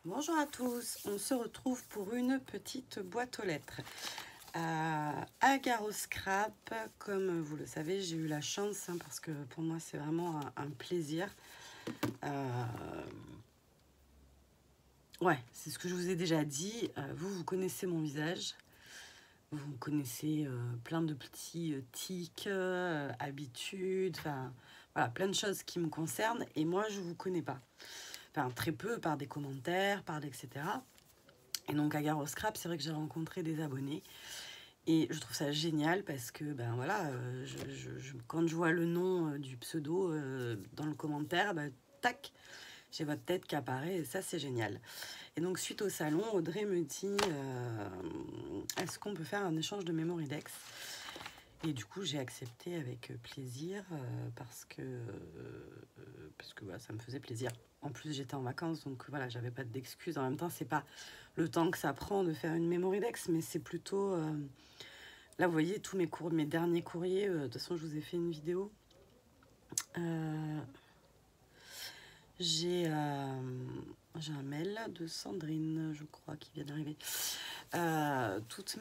Bonjour à tous, on se retrouve pour une petite boîte aux lettres. Agaro Scrap, comme vous le savez, j'ai eu la chance, parce que pour moi c'est vraiment un plaisir. Ouais, c'est ce que je vous ai déjà dit, vous connaissez mon visage, vous connaissez plein de petits tics, habitudes, enfin voilà, plein de choses qui me concernent et moi je vous connais pas. Enfin très peu, par des commentaires, etc. Et donc à Agaro Scrap, c'est vrai que j'ai rencontré des abonnés et je trouve ça génial parce que ben voilà, quand je vois le nom du pseudo dans le commentaire, ben, tac, j'ai votre tête qui apparaît et ça c'est génial. Et donc suite au salon, Audrey me dit est-ce qu'on peut faire un échange de Memorydex? Et du coup j'ai accepté avec plaisir parce que voilà, ça me faisait plaisir. En plus j'étais en vacances, donc voilà, j'avais pas d'excuses. En même temps, c'est pas le temps que ça prend de faire une Memorydex, mais c'est plutôt là vous voyez tous mes derniers courriers. De toute façon je vous ai fait une vidéo. J'ai un mail de Sandrine, je crois, qui vient d'arriver. Toutes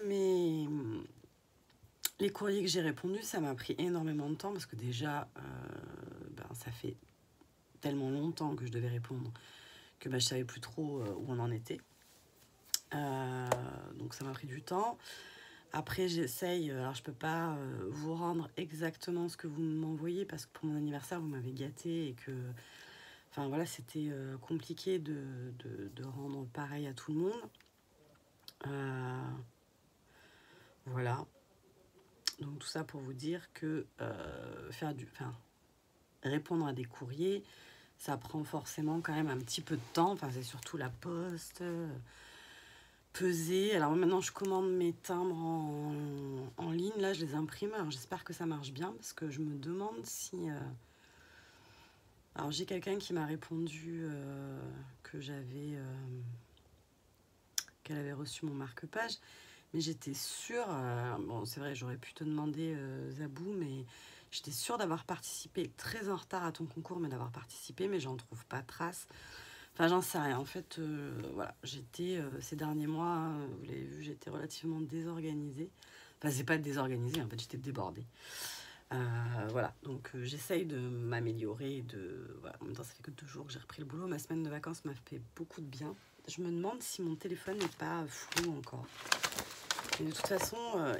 les courriers que j'ai répondus, ça m'a pris énormément de temps parce que déjà, ça fait tellement longtemps que je devais répondre que je savais plus trop où on en était. Donc ça m'a pris du temps. Après, j'essaye, alors je peux pas vous rendre exactement ce que vous m'envoyez parce que pour mon anniversaire, vous m'avez gâté et que, enfin voilà, c'était compliqué de rendre pareil à tout le monde. Voilà. Donc tout ça pour vous dire que répondre à des courriers, ça prend forcément quand même un petit peu de temps. Enfin, c'est surtout la poste, peser. Alors maintenant, je commande mes timbres en ligne. Là, je les imprime. Alors j'espère que ça marche bien parce que je me demande si... Alors j'ai quelqu'un qui m'a répondu qu'elle avait reçu mon marque-page. Mais j'étais sûre, bon c'est vrai j'aurais pu te demander Zabou, mais j'étais sûre d'avoir participé, très en retard à ton concours, mais d'avoir participé, mais j'en trouve pas trace. Enfin j'en sais rien, en fait voilà, j'étais ces derniers mois, vous l'avez vu, j'étais relativement désorganisée. Enfin c'est pas désorganisée, en fait j'étais débordée. Voilà, donc j'essaye de m'améliorer, voilà. En même temps ça fait que 2 jours que j'ai repris le boulot, ma semaine de vacances m'a fait beaucoup de bien. Je me demande si mon téléphone n'est pas flou encore. Et de toute façon,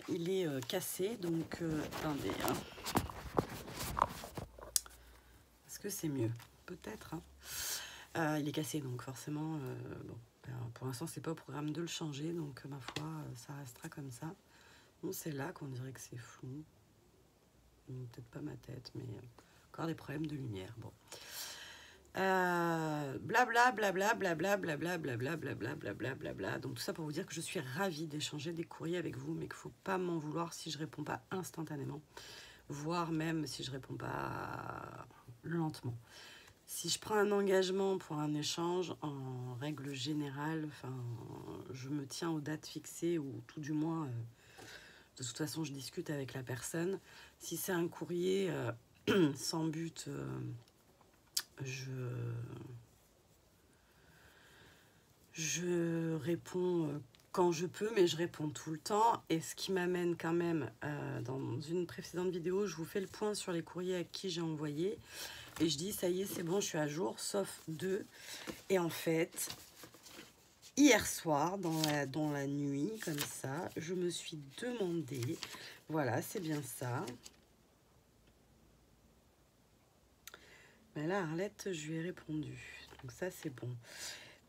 il est cassé, donc attendez. Est-ce que c'est mieux? Peut-être. Il est cassé, donc forcément, bon, pour l'instant, c'est pas au programme de le changer, donc ma foi, ça restera comme ça. Bon, c'est là qu'on dirait que c'est flou. Peut-être pas ma tête, mais encore des problèmes de lumière. Bon. Blabla, blabla, blabla, blabla, blabla, blabla, blabla, blabla. Donc tout ça pour vous dire que je suis ravie d'échanger des courriers avec vous, mais qu'il ne faut pas m'en vouloir si je réponds pas instantanément, voire même si je réponds pas lentement. Si je prends un engagement pour un échange, en règle générale, enfin, je me tiens aux dates fixées ou tout du moins, de toute façon, je discute avec la personne. Si c'est un courrier sans but, je réponds quand je peux, mais je réponds tout le temps. Et ce qui m'amène quand même, dans une précédente vidéo, je vous fais le point sur les courriers à qui j'ai envoyé. Et je dis, ça y est, c'est bon, je suis à jour, sauf 2. Et en fait, hier soir, dans la nuit, comme ça, je me suis demandé, voilà, c'est bien ça. Mais là, Arlette, je lui ai répondu. Donc ça, c'est bon.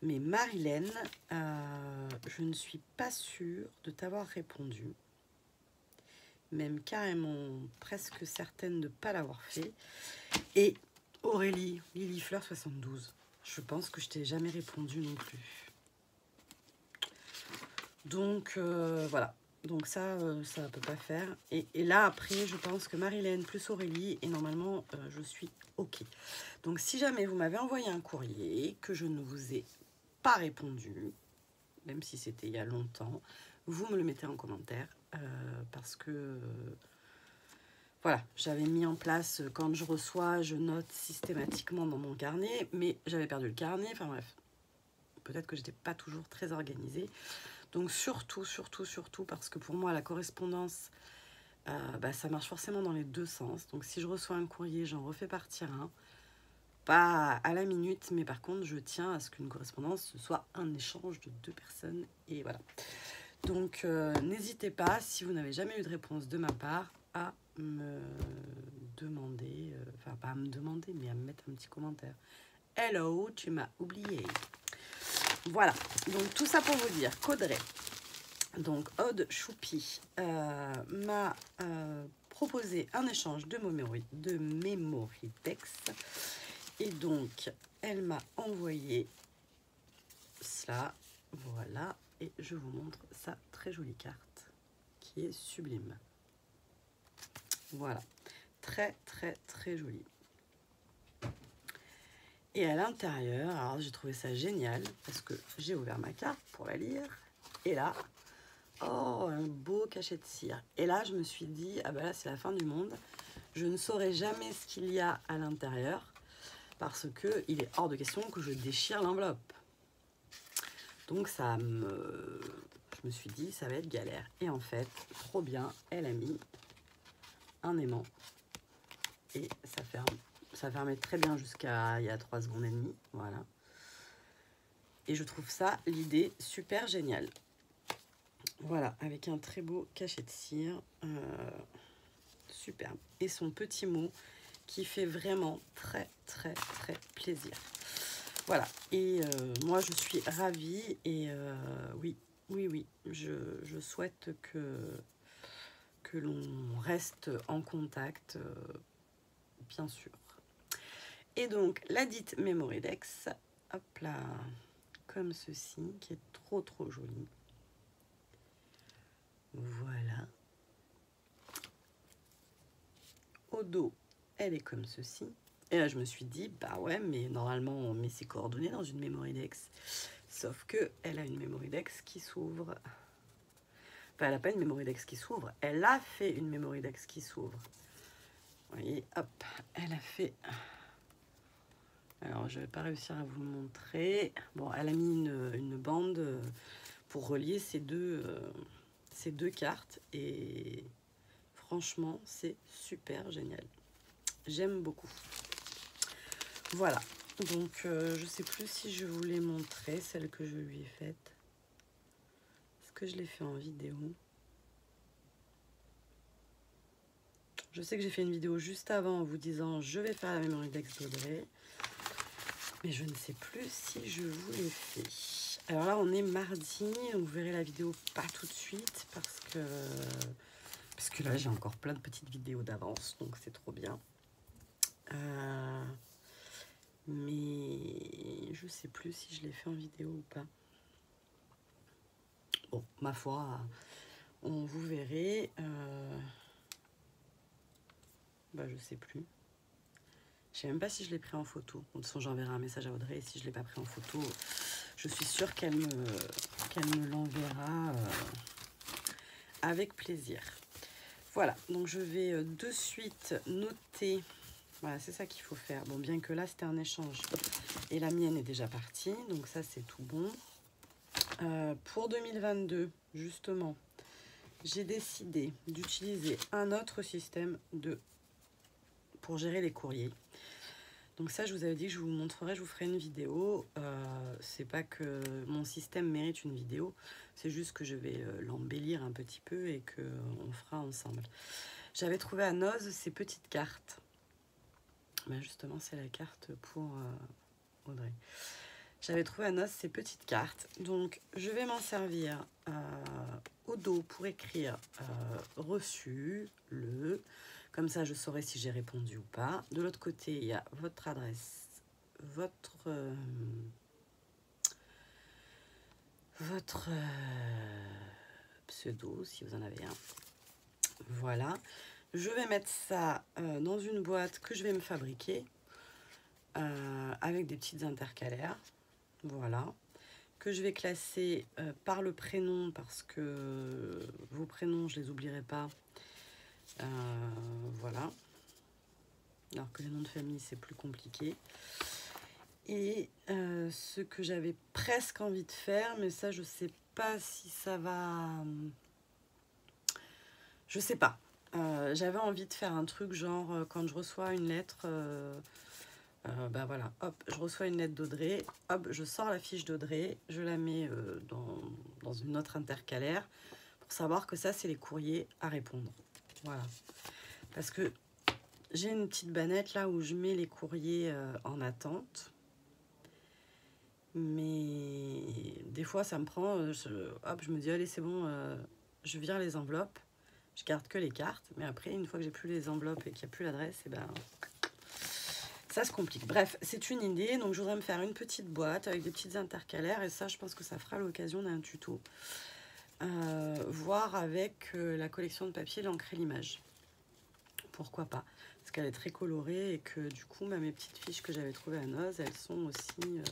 Mais Marilène, je ne suis pas sûre de t'avoir répondu. Même carrément presque certaine de ne pas l'avoir fait. Et Aurélie, Lilifleur 72, je pense que je t'ai jamais répondu non plus. Donc voilà. Donc ça ne peut pas faire. Et là, après, je pense que Marilène plus Aurélie, et normalement, je suis OK. Donc si jamais vous m'avez envoyé un courrier, que je ne vous ai pas répondu, même si c'était il y a longtemps, vous me le mettez en commentaire, parce que voilà, j'avais mis en place, quand je reçois, je note systématiquement dans mon carnet, mais j'avais perdu le carnet, enfin bref, peut-être que j'étais pas toujours très organisée. Donc surtout, parce que pour moi, la correspondance, ça marche forcément dans les deux sens. Donc si je reçois un courrier, j'en refais partir un. Pas à la minute, mais par contre, je tiens à ce qu'une correspondance, ce soit un échange de deux personnes. Et voilà. Donc, n'hésitez pas, si vous n'avez jamais eu de réponse de ma part, à me demander, enfin pas à me demander, mais à me mettre un petit commentaire. Hello, tu m'as oublié. Voilà, donc tout ça pour vous dire qu'Audrey, donc Aude Choupi, m'a proposé un échange de memory texte. Et donc, elle m'a envoyé cela, voilà, et je vous montre sa très jolie carte, qui est sublime. Voilà, très jolie. Et à l'intérieur, alors j'ai trouvé ça génial, parce que j'ai ouvert ma carte pour la lire, et là, oh, un beau cachet de cire. Et là, je me suis dit, ah ben là, c'est la fin du monde, je ne saurai jamais ce qu'il y a à l'intérieur, parce que il est hors de question que je déchire l'enveloppe. Donc je me suis dit, ça va être galère. Et en fait, trop bien, elle a mis un aimant. Et ça ferme. Ça fermait très bien jusqu'à il y a 3 secondes et demie. Voilà. Et je trouve ça, l'idée, super géniale. Voilà, avec un très beau cachet de cire. Superbe. Et son petit mot qui fait vraiment très plaisir. Voilà, et moi je suis ravie et oui, je souhaite que l'on reste en contact, bien sûr. Et donc la dite Memory Dex, hop là, comme ceci, qui est trop jolie. Voilà. Au dos, elle est comme ceci. Et là, je me suis dit, bah ouais, mais normalement, on met ses coordonnées dans une Memory Dex. Sauf que elle a une Memory Dex qui s'ouvre. Enfin, elle n'a pas une Memory Dex qui s'ouvre. Elle a fait une Memory Dex qui s'ouvre. Vous voyez, hop, elle a fait... Alors, je ne vais pas réussir à vous le montrer. Bon, elle a mis une bande pour relier ces deux cartes. Et franchement, c'est super génial. J'aime beaucoup. Voilà. Donc, je ne sais plus si je vous l'ai montré, celle que je lui ai faite. Est-ce que je l'ai fait en vidéo? Je sais que j'ai fait une vidéo juste avant en vous disant je vais faire la Memory Dex d'Audrey. Mais je ne sais plus si je vous l'ai fait. Alors là, on est mardi, donc vous verrez la vidéo pas tout de suite parce que là, j'ai encore plein de petites vidéos d'avance, donc c'est trop bien. Mais je sais plus si je l'ai fait en vidéo ou pas. Bon, ma foi, on vous verrez. Je sais plus. Je sais même pas si je l'ai pris en photo. De toute façon, j'enverrai un message à Audrey. Et si je l'ai pas pris en photo, je suis sûre qu'elle me l'enverra avec plaisir. Voilà, donc je vais de suite noter. Voilà, c'est ça qu'il faut faire. Bon, bien que là, c'était un échange. Et la mienne est déjà partie. Donc ça, c'est tout bon. Pour 2022, justement, j'ai décidé d'utiliser un autre système pour gérer les courriers. Donc ça, je vous avais dit que je vous montrerai, je vous ferai une vidéo. C'est pas que mon système mérite une vidéo, c'est juste que je vais l'embellir un petit peu et qu'on fera ensemble. J'avais trouvé à Noz ces petites cartes. Justement, c'est la carte pour Audrey. J'avais trouvé à Noz ces petites cartes. Donc, je vais m'en servir au dos pour écrire reçu, Comme ça, je saurai si j'ai répondu ou pas. De l'autre côté, il y a votre adresse, votre pseudo, si vous en avez un. Voilà. Je vais mettre ça dans une boîte que je vais me fabriquer avec des petites intercalaires. Voilà. Que je vais classer par le prénom parce que vos prénoms, je les oublierai pas. Voilà. Alors que les noms de famille, c'est plus compliqué. Et ce que j'avais presque envie de faire, mais ça je sais pas si ça va... Je sais pas. J'avais envie de faire un truc genre quand je reçois une lettre, bah voilà, hop, je reçois une lettre d'Audrey, hop, je sors la fiche d'Audrey, je la mets dans une autre intercalaire pour savoir que ça c'est les courriers à répondre. Voilà. Parce que j'ai une petite bannette là où je mets les courriers en attente. Mais des fois ça me prend, hop, je me dis allez c'est bon, je vire les enveloppes. Je garde que les cartes, mais après, une fois que j'ai plus les enveloppes et qu'il n'y a plus l'adresse, et ben, ça se complique. Bref, c'est une idée. Donc, je voudrais me faire une petite boîte avec des petites intercalaires. Et ça, je pense que ça fera l'occasion d'un tuto. Voir avec la collection de papier, l'encre et l'image. Pourquoi pas? Parce qu'elle est très colorée et que du coup, mes petites fiches que j'avais trouvées à Noz, elles sont aussi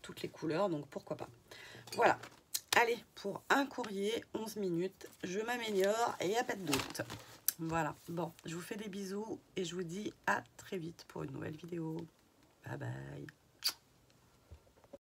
toutes les couleurs. Donc, pourquoi pas? Voilà. Allez, pour un courrier, 11 minutes, je m'améliore et il n'y a pas de doute. Voilà, bon, je vous fais des bisous et je vous dis à très vite pour une nouvelle vidéo. Bye bye.